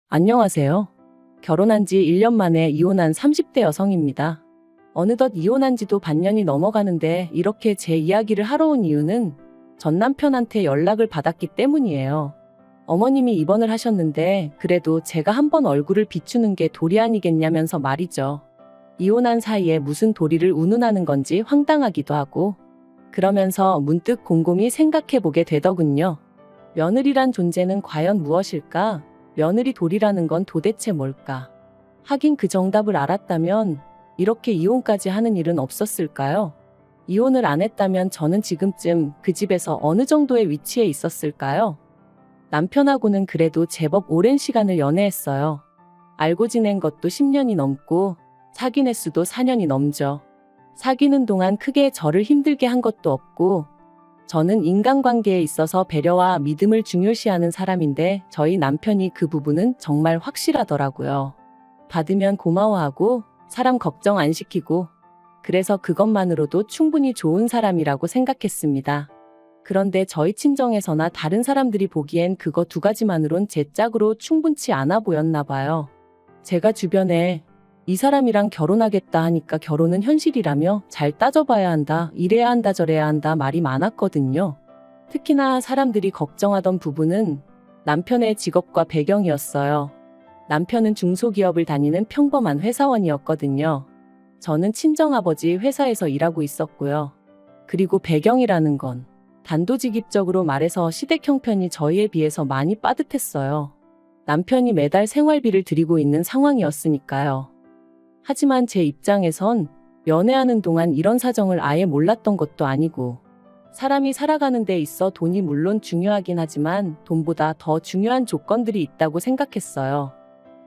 안녕하세요. 결혼한 지 1년 만에 이혼한 30대 여성입니다. 어느덧 이혼한 지도 반년이 넘어가는데 이렇게 제 이야기를 하러 온 이유는 전 남편한테 연락을 받았기 때문이에요. 어머님이 입원을 하셨는데 그래도 제가 한번 얼굴을 비추는 게 도리 아니겠냐면서 말이죠. 이혼한 사이에 무슨 도리를 운운하는 건지 황당하기도 하고 그러면서 문득 곰곰이 생각해보게 되더군요. 며느리란 존재는 과연 무엇일까? 며느리 도리라는 건 도대체 뭘까? 하긴 그 정답을 알았다면 이렇게 이혼까지 하는 일은 없었을까요? 이혼을 안 했다면 저는 지금쯤 그 집에서 어느 정도의 위치에 있었을까요? 남편하고는 그래도 제법 오랜 시간을 연애했어요. 알고 지낸 것도 10년이 넘고 사귄 횟수도 4년이 넘죠. 사귀는 동안 크게 저를 힘들게 한 것도 없고 저는 인간관계에 있어서 배려와 믿음을 중요시하는 사람인데 저희 남편이 그 부분은 정말 확실하더라고요. 받으면 고마워하고 사람 걱정 안 시키고 그래서 그것만으로도 충분히 좋은 사람이라고 생각했습니다. 그런데 저희 친정에서나 다른 사람들이 보기엔 그거 두 가지만으론 제 짝으로 충분치 않아 보였나 봐요. 제가 주변에 이 사람이랑 결혼하겠다 하니까 결혼은 현실이라며 잘 따져봐야 한다, 이래야 한다, 저래야 한다 말이 많았거든요. 특히나 사람들이 걱정하던 부분은 남편의 직업과 배경이었어요. 남편은 중소기업을 다니는 평범한 회사원이었거든요. 저는 친정아버지 회사에서 일하고 있었고요. 그리고 배경이라는 건 단도직입적으로 말해서 시댁 형편이 저희에 비해서 많이 빠듯했어요. 남편이 매달 생활비를 드리고 있는 상황이었으니까요. 하지만 제 입장에선 연애하는 동안 이런 사정을 아예 몰랐던 것도 아니고 사람이 살아가는 데 있어 돈이 물론 중요하긴 하지만 돈보다 더 중요한 조건들이 있다고 생각했어요.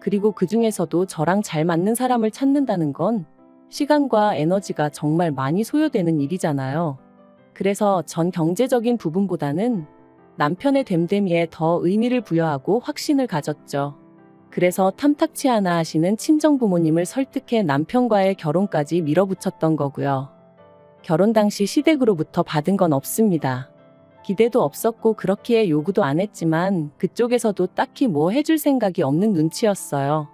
그리고 그 중에서도 저랑 잘 맞는 사람을 찾는다는 건 시간과 에너지가 정말 많이 소요되는 일이잖아요. 그래서 전 경제적인 부분보다는 남편의 됨됨이에 더 의미를 부여하고 확신을 가졌죠. 그래서 탐탁치 않아 하시는 친정부모님을 설득해 남편과의 결혼까지 밀어붙였던 거고요. 결혼 당시 시댁으로부터 받은 건 없습니다. 기대도 없었고 그렇기에 요구도 안 했지만 그쪽에서도 딱히 뭐 해줄 생각이 없는 눈치였어요.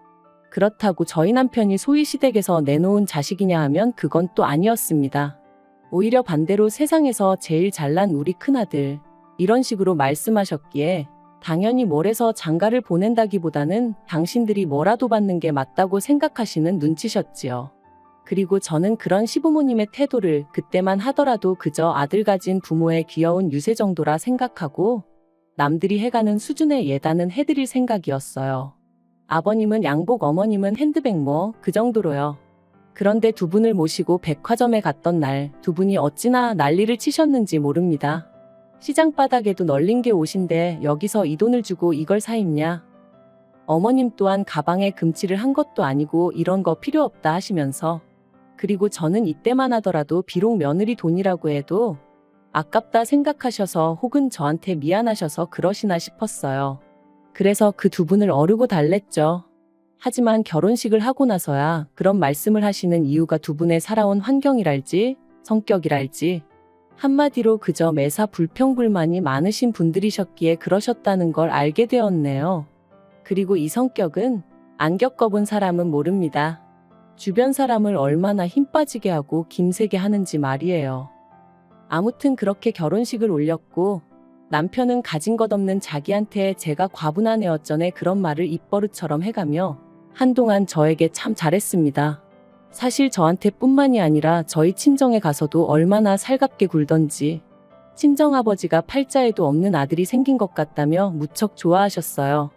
그렇다고 저희 남편이 소위 시댁에서 내놓은 자식이냐 하면 그건 또 아니었습니다. 오히려 반대로 세상에서 제일 잘난 우리 큰아들 이런 식으로 말씀하셨기에 당연히 뭘 해서 장가를 보낸다기보다는 당신들이 뭐라도 받는 게 맞다고 생각하시는 눈치셨지요. 그리고 저는 그런 시부모님의 태도를 그때만 하더라도 그저 아들 가진 부모의 귀여운 유세 정도라 생각하고 남들이 해가는 수준의 예단은 해드릴 생각이었어요. 아버님은 양복, 어머님은 핸드백 뭐 그 정도로요. 그런데 두 분을 모시고 백화점에 갔던 날 두 분이 어찌나 난리를 치셨는지 모릅니다. 시장 바닥에도 널린 게 옷인데 여기서 이 돈을 주고 이걸 사 입냐? 어머님 또한 가방에 금칠을 한 것도 아니고 이런 거 필요 없다 하시면서 그리고 저는 이때만 하더라도 비록 며느리 돈이라고 해도 아깝다 생각하셔서 혹은 저한테 미안하셔서 그러시나 싶었어요. 그래서 그 두 분을 어르고 달랬죠. 하지만 결혼식을 하고 나서야 그런 말씀을 하시는 이유가 두 분의 살아온 환경이랄지 성격이랄지 한마디로 그저 매사 불평불만이 많으신 분들이셨기에 그러셨다는 걸 알게 되었네요. 그리고 이 성격은 안 겪어본 사람은 모릅니다. 주변 사람을 얼마나 힘 빠지게 하고 김세게 하는지 말이에요. 아무튼 그렇게 결혼식을 올렸고 남편은 가진 것 없는 자기한테 제가 과분한 애 어쩌네 그런 말을 입버릇처럼 해가며 한동안 저에게 참 잘했습니다. 사실 저한테 뿐만이 아니라 저희 친정에 가서도 얼마나 살갑게 굴던지 친정아버지가 팔자에도 없는 아들이 생긴 것 같다며 무척 좋아하셨어요.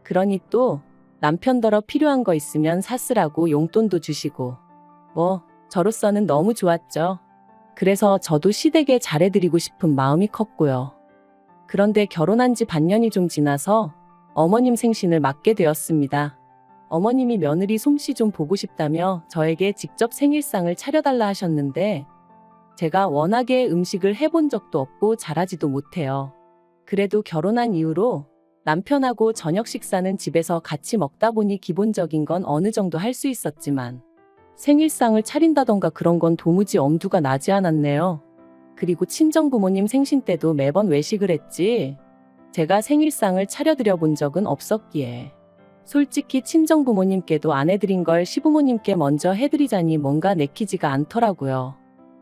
그러니 또 남편더러 필요한 거 있으면 사쓰라고 용돈도 주시고 뭐 저로서는 너무 좋았죠. 그래서 저도 시댁에 잘해드리고 싶은 마음이 컸고요. 그런데 결혼한 지 반년이 좀 지나서 어머님 생신을 맞게 되었습니다. 어머님이 며느리 솜씨 좀 보고 싶다며 저에게 직접 생일상을 차려달라 하셨는데 제가 워낙에 음식을 해본 적도 없고 잘하지도 못해요. 그래도 결혼한 이후로 남편하고 저녁 식사는 집에서 같이 먹다 보니 기본적인 건 어느 정도 할 수 있었지만 생일상을 차린다던가 그런 건 도무지 엄두가 나지 않았네요. 그리고 친정부모님 생신 때도 매번 외식을 했지 제가 생일상을 차려드려 본 적은 없었기에 솔직히 친정부모님께도 안 해드린 걸 시부모님께 먼저 해드리자니 뭔가 내키지가 않더라고요.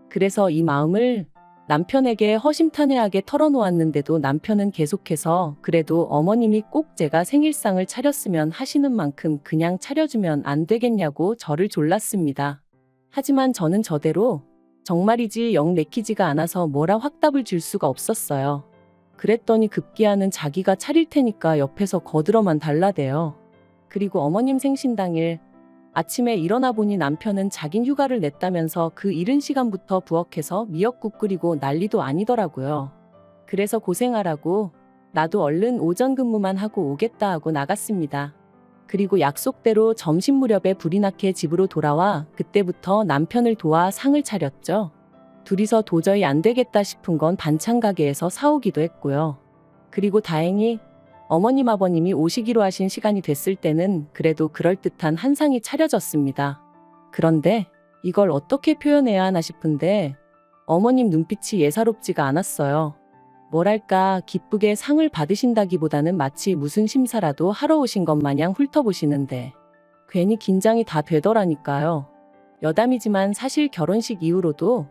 그래서 이 마음을 남편에게 허심탄회하게 털어놓았는데도 남편은 계속해서 그래도 어머님이 꼭 제가 생일상을 차렸으면 하시는 만큼 그냥 차려주면 안 되겠냐고 저를 졸랐습니다. 하지만 저는 저대로 정말이지 영 내키지가 않아서 뭐라 확답을 줄 수가 없었어요. 그랬더니 급기야는 자기가 차릴 테니까 옆에서 거들어만 달라대요. 그리고 어머님 생신 당일 아침에 일어나 보니 남편은 자긴 휴가를 냈다면서 그 이른 시간부터 부엌에서 미역국 끓이고 난리도 아니더라고요. 그래서 고생하라고 나도 얼른 오전 근무만 하고 오겠다 하고 나갔습니다. 그리고 약속대로 점심 무렵에 불이 나게 집으로 돌아와 그때부터 남편을 도와 상을 차렸죠. 둘이서 도저히 안 되겠다 싶은 건 반찬 가게에서 사오기도 했고요. 그리고 다행히 어머님 아버님이 오시기로 하신 시간이 됐을 때는 그래도 그럴듯한 한 상이 차려졌습니다. 그런데 이걸 어떻게 표현해야 하나 싶은데 어머님 눈빛이 예사롭지가 않았어요. 뭐랄까 기쁘게 상을 받으신다기보다는 마치 무슨 심사라도 하러 오신 것 마냥 훑어보시는데 괜히 긴장이 다 되더라니까요. 여담이지만 사실 결혼식 이후로도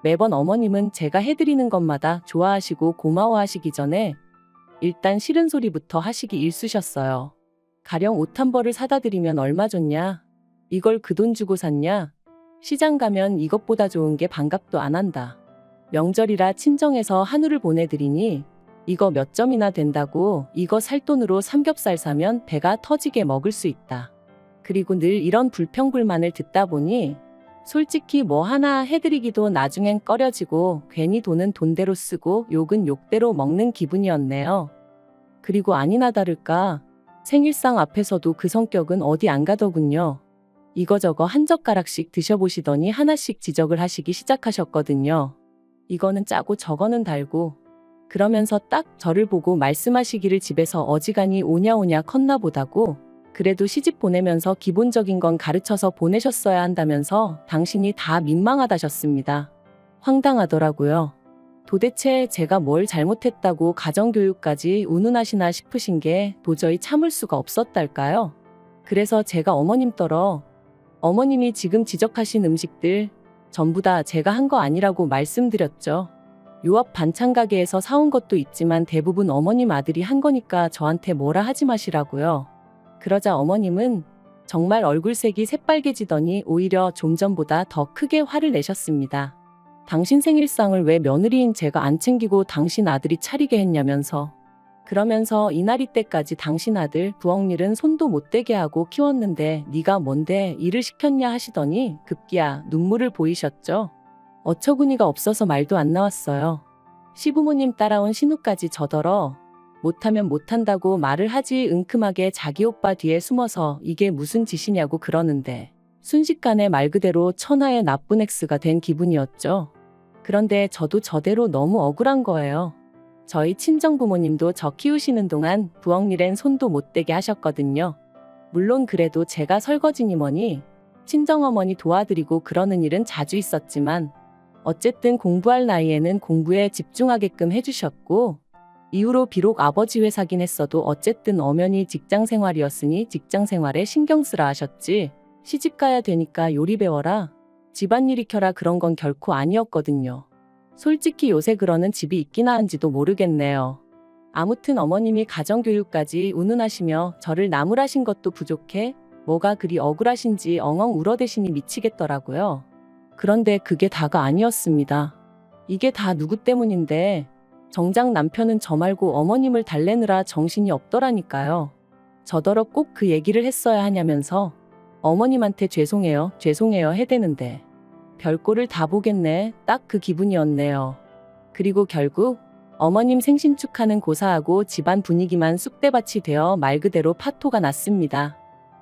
매번 어머님은 제가 해드리는 것마다 좋아하시고 고마워하시기 전에 일단 싫은 소리부터 하시기 일쑤셨어요. 가령 옷 한 벌을 사다 드리면 얼마 줬냐? 이걸 그 돈 주고 샀냐? 시장 가면 이것보다 좋은 게 반갑도 안 한다. 명절이라 친정에서 한우를 보내드리니 이거 몇 점이나 된다고 이거 살 돈으로 삼겹살 사면 배가 터지게 먹을 수 있다. 그리고 늘 이런 불평불만을 듣다 보니 솔직히 뭐 하나 해드리기도 나중엔 꺼려지고 괜히 돈은 돈대로 쓰고 욕은 욕대로 먹는 기분이었네요. 그리고 아니나 다를까 생일상 앞에서도 그 성격은 어디 안 가더군요. 이거저거 한 젓가락씩 드셔보시더니 하나씩 지적을 하시기 시작하셨거든요. 이거는 짜고 저거는 달고 그러면서 딱 저를 보고 말씀하시기를 집에서 어지간히 오냐오냐 컸나 보다고 그래도 시집 보내면서 기본적인 건 가르쳐서 보내셨어야 한다면서 당신이 다 민망하다셨습니다. 황당하더라고요. 도대체 제가 뭘 잘못했다고 가정교육까지 운운하시나 싶으신 게 도저히 참을 수가 없었달까요? 그래서 제가 어머님 떨어 어머님이 지금 지적하신 음식들 전부 다 제가 한 거 아니라고 말씀드렸죠. 요 앞 반찬 가게에서 사온 것도 있지만 대부분 어머님 아들이 한 거니까 저한테 뭐라 하지 마시라고요. 그러자 어머님은 정말 얼굴색이 새빨개지더니 오히려 좀 전보다 더 크게 화를 내셨습니다. 당신 생일상을 왜 며느리인 제가 안 챙기고 당신 아들이 차리게 했냐면서. 그러면서 이날이 때까지 당신 아들 부엌일은 손도 못 대게 하고 키웠는데 네가 뭔데 일을 시켰냐 하시더니 급기야 눈물을 보이셨죠. 어처구니가 없어서 말도 안 나왔어요. 시부모님 따라온 신우까지 저더러 못하면 못한다고 말을 하지 은큼하게 자기 오빠 뒤에 숨어서 이게 무슨 짓이냐고 그러는데 순식간에 말 그대로 천하의 나쁜 엑스가 된 기분이었죠. 그런데 저도 저대로 너무 억울한 거예요. 저희 친정부모님도 저 키우시는 동안 부엌일엔 손도 못 대게 하셨거든요. 물론 그래도 제가 설거지니 뭐니 친정어머니 도와드리고 그러는 일은 자주 있었지만 어쨌든 공부할 나이에는 공부에 집중하게끔 해주셨고 이후로 비록 아버지 회사긴 했어도 어쨌든 엄연히 직장생활이었으니 직장생활에 신경 쓰라 하셨지 시집가야 되니까 요리 배워라 집안일 익혀라 그런 건 결코 아니었거든요. 솔직히 요새 그러는 집이 있기나 한지도 모르겠네요. 아무튼 어머님이 가정교육까지 운운하시며 저를 나무라신 것도 부족해 뭐가 그리 억울하신지 엉엉 울어대시니 미치겠더라고요. 그런데 그게 다가 아니었습니다. 이게 다 누구 때문인데 정작 남편은 저 말고 어머님을 달래느라 정신이 없더라니까요. 저더러 꼭 그 얘기를 했어야 하냐면서 어머님한테 죄송해요 해대는데 별꼴을 다 보겠네 딱 그 기분이었네요. 그리고 결국 어머님 생신 축하는 고사하고 집안 분위기만 쑥대밭이 되어 말 그대로 파토가 났습니다.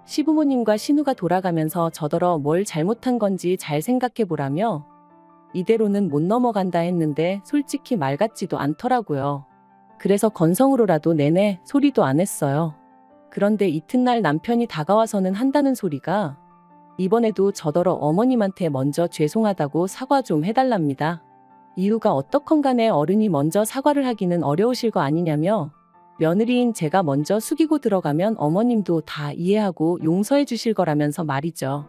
시부모님과 신우가 돌아가면서 저더러 뭘 잘못한 건지 잘 생각해보라며 이대로는 못 넘어간다 했는데 솔직히 말 같지도 않더라고요. 그래서 건성으로라도 내내 소리도 안 했어요. 그런데 이튿날 남편이 다가와서는 한다는 소리가 이번에도 저더러 어머님한테 먼저 죄송하다고 사과 좀 해달랍니다. 이유가 어떻건 간에 어른이 먼저 사과를 하기는 어려우실 거 아니냐며 며느리인 제가 먼저 숙이고 들어가면 어머님도 다 이해하고 용서해 주실 거라면서 말이죠.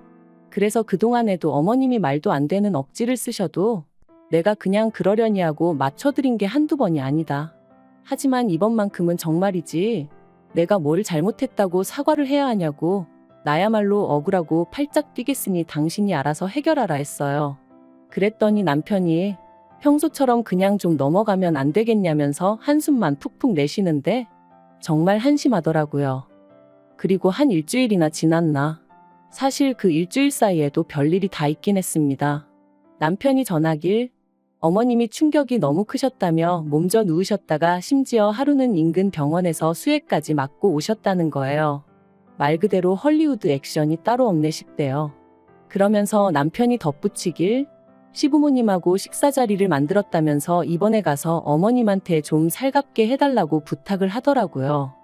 그래서 그동안에도 어머님이 말도 안 되는 억지를 쓰셔도 내가 그냥 그러려니 하고 맞춰드린 게 한두 번이 아니다. 하지만 이번만큼은 정말이지 내가 뭘 잘못했다고 사과를 해야 하냐고 나야말로 억울하고 팔짝 뛰겠으니 당신이 알아서 해결하라 했어요. 그랬더니 남편이 평소처럼 그냥 좀 넘어가면 안 되겠냐면서 한숨만 푹푹 내쉬는데 정말 한심하더라고요. 그리고 한 일주일이나 지났나. 사실 그 일주일 사이에도 별일이 다 있긴 했습니다. 남편이 전하길 어머님이 충격이 너무 크셨다며 몸져 누우셨다가 심지어 하루는 인근 병원에서 수액까지 맞고 오셨다는 거예요. 말 그대로 헐리우드 액션이 따로 없네 싶대요. 그러면서 남편이 덧붙이길 시부모님하고 식사 자리를 만들었다면서 이번에 가서 어머님한테 좀 살갑게 해달라고 부탁을 하더라고요.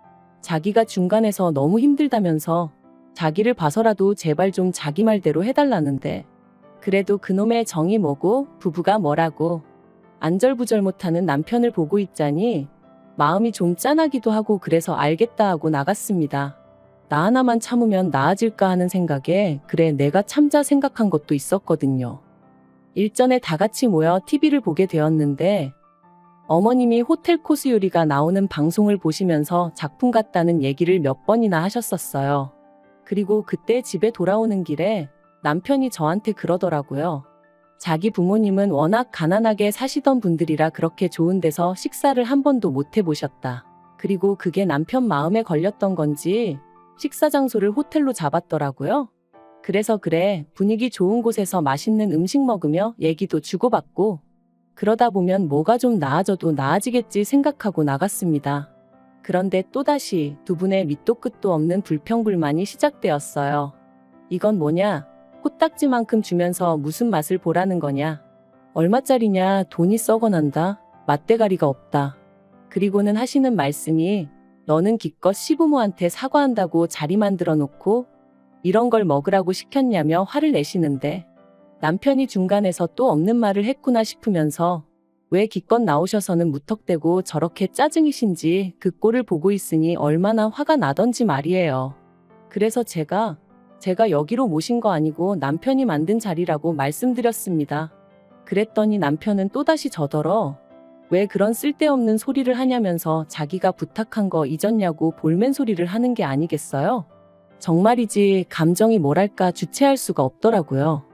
자기가 중간에서 너무 힘들다면서 자기를 봐서라도 제발 좀 자기 말대로 해달라는데 그래도 그놈의 정이 뭐고 부부가 뭐라고 안절부절 못하는 남편을 보고 있자니 마음이 좀 짠하기도 하고 그래서 알겠다 하고 나갔습니다. 나 하나만 참으면 나아질까 하는 생각에 그래 내가 참자 생각한 것도 있었거든요. 일전에 다 같이 모여 TV를 보게 되었는데 어머님이 호텔 코스 요리가 나오는 방송을 보시면서 작품 같다는 얘기를 몇 번이나 하셨었어요. 그리고 그때 집에 돌아오는 길에 남편이 저한테 그러더라고요. 자기 부모님은 워낙 가난하게 사시던 분들이라 그렇게 좋은 데서 식사를 한 번도 못 해보셨다. 그리고 그게 남편 마음에 걸렸던 건지 식사 장소를 호텔로 잡았더라고요. 그래서 그래 분위기 좋은 곳에서 맛있는 음식 먹으며 얘기도 주고받고 그러다 보면 뭐가 좀 나아져도 나아지겠지 생각하고 나갔습니다. 그런데 또다시 두 분의 밑도 끝도 없는 불평불만이 시작되었어요. 이건 뭐냐? 코딱지만큼 주면서 무슨 맛을 보라는 거냐? 얼마짜리냐? 돈이 썩어난다. 맛대가리가 없다. 그리고는 하시는 말씀이 너는 기껏 시부모한테 사과한다고 자리 만들어 놓고 이런 걸 먹으라고 시켰냐며 화를 내시는데 남편이 중간에서 또 없는 말을 했구나 싶으면서 왜 기껏 나오셔서는 무턱대고 저렇게 짜증이신지 그 꼴을 보고 있으니 얼마나 화가 나던지 말이에요. 그래서 제가 여기로 모신 거 아니고 남편이 만든 자리라고 말씀드렸습니다. 그랬더니 남편은 또다시 저더러 왜 그런 쓸데없는 소리를 하냐면서 자기가 부탁한 거 잊었냐고 볼멘 소리를 하는 게 아니겠어요? 정말이지 감정이 뭐랄까 주체할 수가 없더라고요.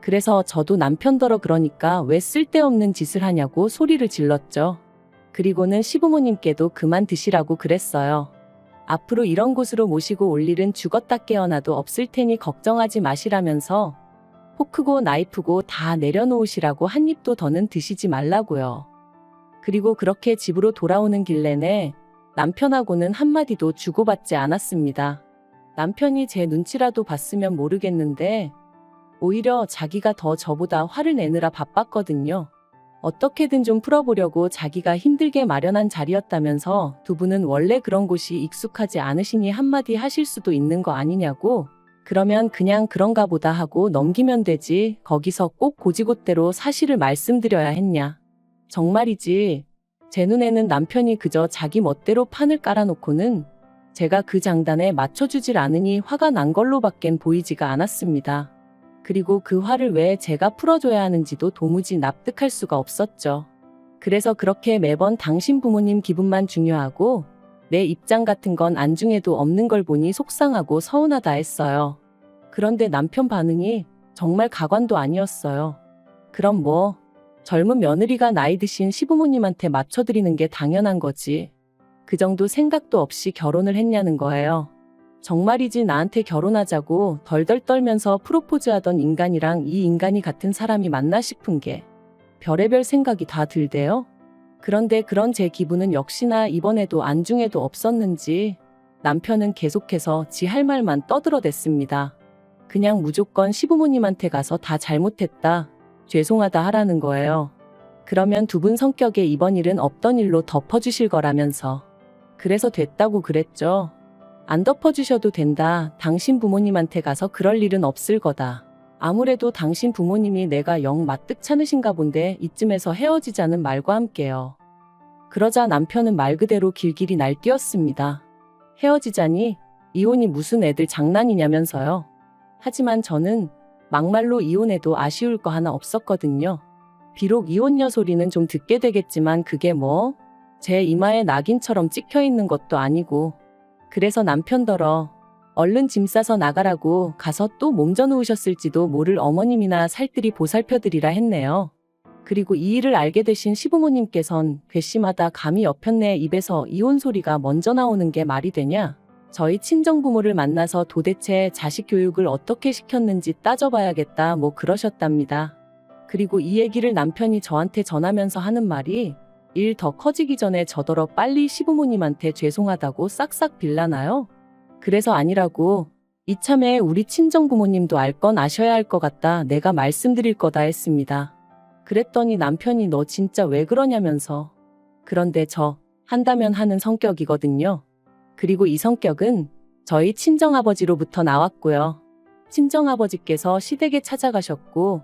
그래서 저도 남편더러 그러니까 왜 쓸데없는 짓을 하냐고 소리를 질렀죠. 그리고는 시부모님께도 그만 드시라고 그랬어요. 앞으로 이런 곳으로 모시고 올 일은 죽었다 깨어나도 없을 테니 걱정하지 마시라면서 포크고 나이프고 다 내려놓으시라고 한 입도 더는 드시지 말라고요. 그리고 그렇게 집으로 돌아오는 길 내내 남편하고는 한마디도 주고받지 않았습니다. 남편이 제 눈치라도 봤으면 모르겠는데 오히려 자기가 더 저보다 화를 내느라 바빴거든요. 어떻게든 좀 풀어보려고 자기가 힘들게 마련한 자리였다면서 두 분은 원래 그런 곳이 익숙하지 않으시니 한마디 하실 수도 있는 거 아니냐고. 그러면 그냥 그런가 보다 하고 넘기면 되지 거기서 꼭 고지곳대로 사실을 말씀드려야 했냐. 정말이지 제 눈에는 남편이 그저 자기 멋대로 판을 깔아놓고는 제가 그 장단에 맞춰주질 않으니 화가 난 걸로밖엔 보이지가 않았습니다. 그리고 그 화를 왜 제가 풀어줘야 하는지도 도무지 납득할 수가 없었죠. 그래서 그렇게 매번 당신 부모님 기분만 중요하고 내 입장 같은 건 안중에도 없는 걸 보니 속상하고 서운하다 했어요. 그런데 남편 반응이 정말 가관도 아니었어요. 그럼 뭐 젊은 며느리가 나이 드신 시부모님한테 맞춰드리는 게 당연한 거지. 그 정도 생각도 없이 결혼을 했냐는 거예요. 정말이지 나한테 결혼하자고 덜덜 떨면서 프로포즈하던 인간이랑 이 인간이 같은 사람이 맞나 싶은 게 별의별 생각이 다 들대요. 그런데 그런 제 기분은 역시나 이번에도 안중에도 없었는지 남편은 계속해서 지 할 말만 떠들어댔습니다. 그냥 무조건 시부모님한테 가서 다 잘못했다, 죄송하다 하라는 거예요. 그러면 두 분 성격에 이번 일은 없던 일로 덮어주실 거라면서. 그래서 됐다고 그랬죠. 안 덮어주셔도 된다. 당신 부모님한테 가서 그럴 일은 없을 거다. 아무래도 당신 부모님이 내가 영 마뜩찮으신가 본데 이쯤에서 헤어지자는 말과 함께요. 그러자 남편은 말 그대로 길길이 날뛰었습니다. 헤어지자니 이혼이 무슨 애들 장난이냐면서요. 하지만 저는 막말로 이혼해도 아쉬울 거 하나 없었거든요. 비록 이혼녀 소리는 좀 듣게 되겠지만 그게 뭐 제 이마에 낙인처럼 찍혀 있는 것도 아니고. 그래서 남편더러 얼른 짐 싸서 나가라고 가서 또 몸져 누우셨을지도 모를 어머님이나 살뜰히 보살펴드리라 했네요. 그리고 이 일을 알게 되신 시부모님께선 괘씸하다 감히 옆편네 입에서 이혼 소리가 먼저 나오는 게 말이 되냐? 저희 친정부모를 만나서 도대체 자식 교육을 어떻게 시켰는지 따져봐야겠다 뭐 그러셨답니다. 그리고 이 얘기를 남편이 저한테 전하면서 하는 말이 일 더 커지기 전에 저더러 빨리 시부모님한테 죄송하다고 싹싹 빌라나요? 그래서 아니라고 이참에 우리 친정부모님도 알 건 아셔야 할 것 같다 내가 말씀드릴 거다 했습니다. 그랬더니 남편이 너 진짜 왜 그러냐면서. 그런데 저 한다면 하는 성격이거든요. 그리고 이 성격은 저희 친정아버지로부터 나왔고요. 친정아버지께서 시댁에 찾아가셨고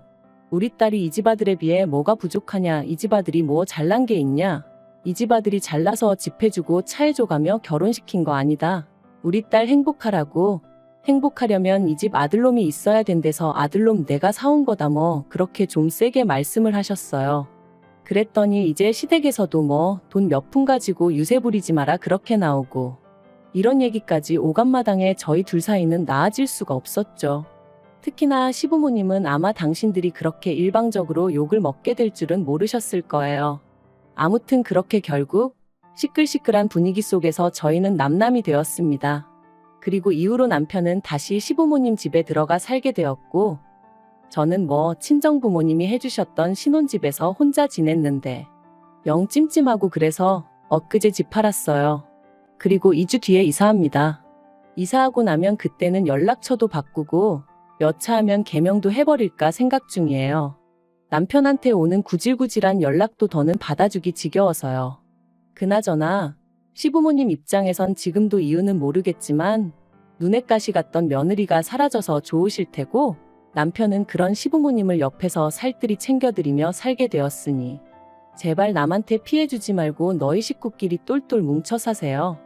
우리 딸이 이 집 아들에 비해 뭐가 부족하냐, 이 집 아들이 뭐 잘난 게 있냐, 이 집 아들이 잘나서 집 해주고 차 해줘가며 결혼시킨 거 아니다. 우리 딸 행복하라고. 행복하려면 이 집 아들놈이 있어야 된대서 아들놈 내가 사온 거다 뭐 그렇게 좀 세게 말씀을 하셨어요. 그랬더니 이제 시댁에서도 뭐 돈 몇 푼 가지고 유세 부리지 마라 그렇게 나오고 이런 얘기까지 오간마당에 저희 둘 사이는 나아질 수가 없었죠. 특히나 시부모님은 아마 당신들이 그렇게 일방적으로 욕을 먹게 될 줄은 모르셨을 거예요. 아무튼 그렇게 결국 시끌시끌한 분위기 속에서 저희는 남남이 되었습니다. 그리고 이후로 남편은 다시 시부모님 집에 들어가 살게 되었고 저는 뭐 친정부모님이 해주셨던 신혼집에서 혼자 지냈는데 영 찜찜하고 그래서 엊그제 집 팔았어요. 그리고 2주 뒤에 이사합니다. 이사하고 나면 그때는 연락처도 바꾸고 여차하면 개명도 해버릴까 생각 중이에요. 남편한테 오는 구질구질한 연락도 더는 받아주기 지겨워서요. 그나저나 시부모님 입장에선 지금도 이유는 모르겠지만 눈엣 가시 같던 며느리가 사라져서 좋으실 테고 남편은 그런 시부모님을 옆에서 살뜰히 챙겨드리며 살게 되었으니 제발 남한테 피해주지 말고 너희 식구끼리 똘똘 뭉쳐 사세요.